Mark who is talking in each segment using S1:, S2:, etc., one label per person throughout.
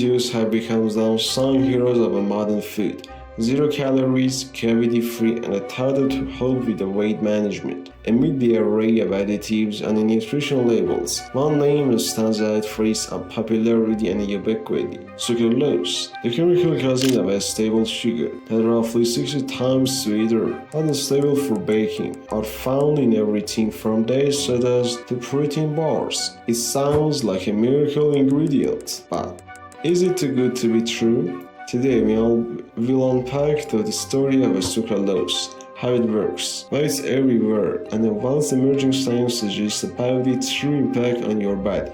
S1: Juice have become the unsung heroes of a modern food. 0 calories, cavity-free, and thought to help with the weight management. Amid the array of additives and the nutritional labels, one name stands out for its popularity and ubiquity: sucralose, the chemical cousin of a stable sugar that roughly 60 times sweeter and unstable for baking, are found in everything from diet sodas to protein bars. It sounds like a miracle ingredient, but is it too good to be true? Today we'll unpack the story of a sucralose, how it works, why it's everywhere, and what emerging science suggests about its true impact on your body.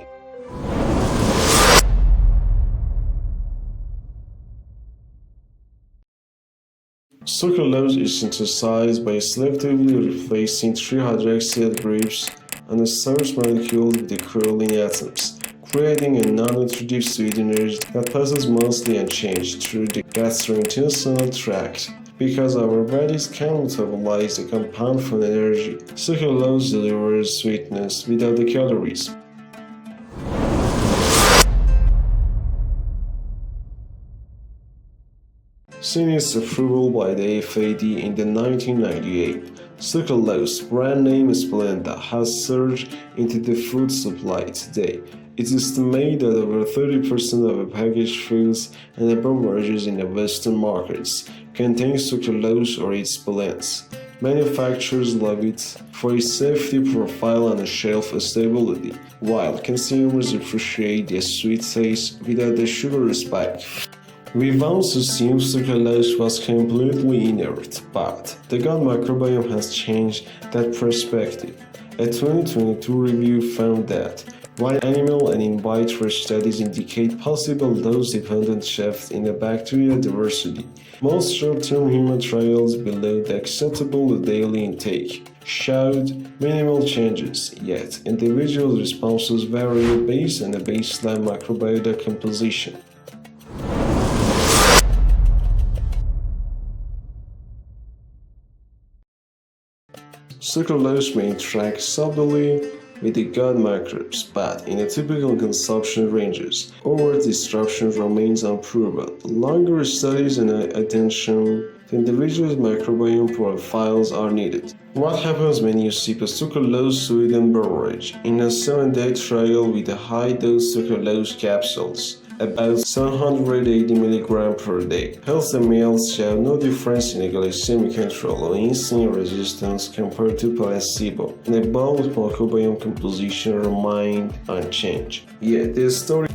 S1: Sucralose is synthesized by selectively replacing 3-hydroxyl groups on the source molecule with the choline atoms, creating a non-nutritive sweetener that passes mostly unchanged through the gastrointestinal tract. Because our bodies can metabolize the compound for energy, sucralose delivers sweetness without the calories. Since its approval by the FDA in 1998, Sucralose, brand name Splenda, has surged into the food supply today. It's estimated that over 30% of packaged foods and beverages in the Western markets contain sucralose or its blends. Manufacturers love it for its safety profile and shelf stability, while consumers appreciate the sweet taste without the sugar spike. We once assumed sucralose was completely inert, but the gut microbiome has changed that perspective. A 2022 review found that while animal and in vitro studies indicate possible dose-dependent shifts in the bacterial diversity, most short-term human trials below the acceptable daily intake showed minimal changes, yet individual responses vary based on the baseline microbiota composition. Sucralose may interact subtly with the gut microbes, but in a typical consumption ranges, overt disruption remains unproven. Longer studies and attention to individual microbiome profiles are needed. What happens when you sip a sucralose sweetened beverage? In a 7-day trial with high-dose sucralose capsules, about 780 mg per day, healthy males showed no difference in glycemic control or insulin resistance compared to placebo, and the bowel microbiome composition remained unchanged. Yet the story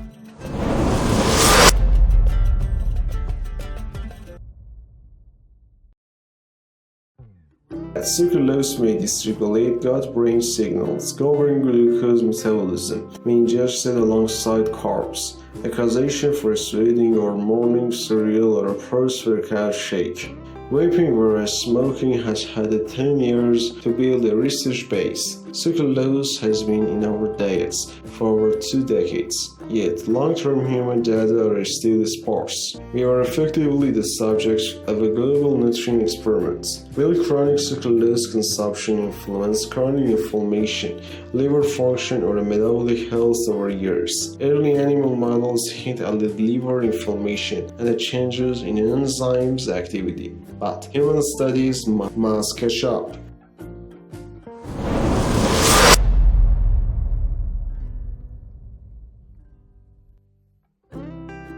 S1: sucralose may dysregulate gut-brain signals, governing glucose metabolism, may ingested alongside carbs, a causation for sweetening your morning cereal or a post-workout shake. Vaping versus smoking has had 10 years to build a research base. Sucralose has been in our diets for over 2 decades, yet long-term human data are still sparse. We are effectively the subjects of a global nutrient experiment. Will chronic sucralose consumption influence chronic inflammation, liver function, or metabolic health over years? Early animal models hint at the liver inflammation and the changes in enzymes activity, but human studies must catch up.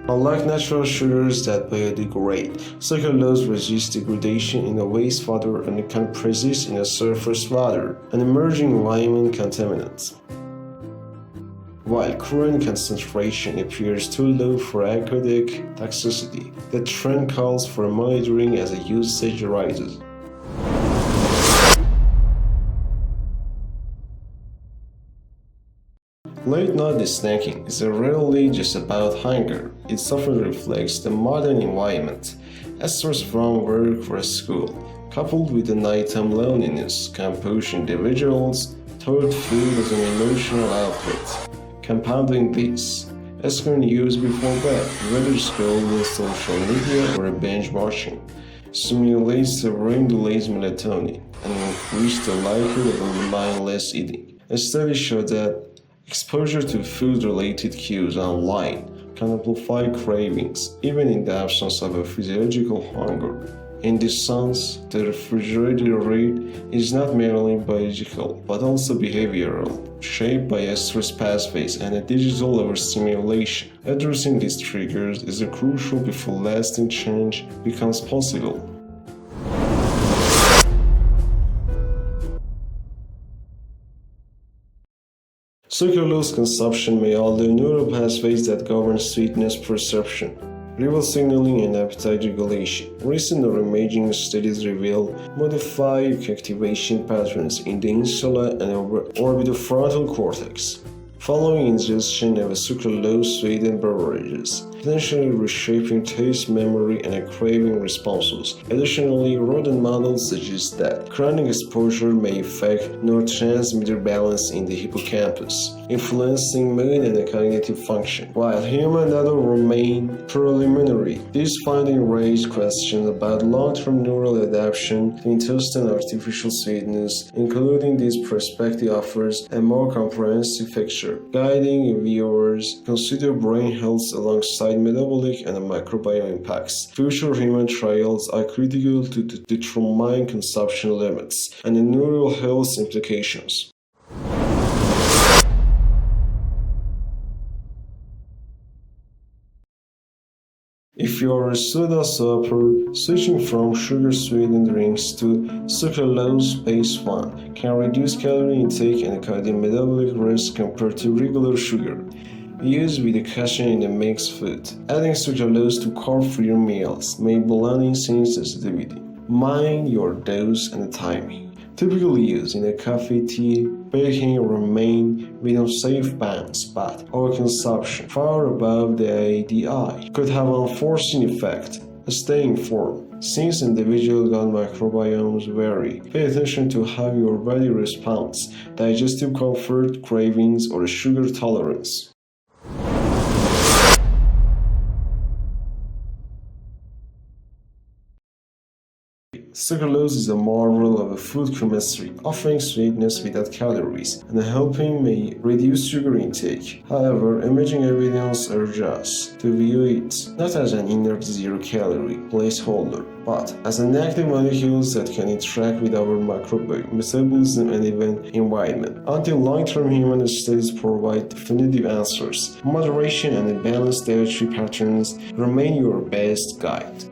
S1: Unlike natural sugars that biodegrade, sucralose resists degradation in a wastewater and can persist in a surface water, an emerging environment contaminant. While current concentration appears too low for aqueduct toxicity, the trend calls for monitoring as the usage rises. Late-night snacking is rarely just about hunger. It often reflects the modern environment, stress from work or school, coupled with the nighttime loneliness, can push individuals toward food as an emotional outlet. Compounding this, screen use before bed, whether scrolling social media or binge watching, stimulates the brain-delayed melatonin and increases the likelihood of mindless eating. A study showed that exposure to food-related cues online can amplify cravings, even in the absence of a physiological hunger. In this sense, the refrigerated rate is not merely biological, but also behavioral, shaped by a stress pathways and a digital overstimulation. Addressing these triggers is crucial before lasting change becomes possible. Sucralose consumption may alter neural pathways that govern sweetness perception, reward signaling, and appetite regulation. Recent neuroimaging studies reveal modified activation patterns in the insula and orbitofrontal cortex following ingestion of sucralose-sweetened beverages, potentially reshaping taste, memory, and craving responses. Additionally, rodent models suggest that chronic exposure may affect neurotransmitter balance in the hippocampus, influencing mood and cognitive function. While human data remain preliminary, these findings raise questions about long-term neural adaptation to intestinal artificial sweetness. Including this perspective offers a more comprehensive picture, guiding viewers consider brain health alongside metabolic and microbiome impacts. Future human trials are critical to determine consumption limits and the neural health implications. If you are a soda stopper, switching from sugar-sweetened drinks to sucralose-based one can reduce calorie intake and cardiometabolic risk compared to regular sugar used with caution in the mixed food. Adding sucralose to carb-free meals may blunt insulin sensitivity. Mind your dose and timing. Typically used in a coffee, tea, baking remain within safe bands, but overconsumption far above the ADI could have an unforeseen effect. Stay informed. Since individual gut microbiomes vary, pay attention to how your body responds, digestive comfort, cravings, or sugar tolerance. Sucralose is a marvel of food chemistry, offering sweetness without calories and helping me reduce sugar intake. However, emerging evidence urges us to view it not as an inert zero-calorie placeholder, but as an active molecule that can interact with our microbiome, metabolism, and even environment. Until long-term human studies provide definitive answers, moderation and balanced dietary patterns remain your best guide.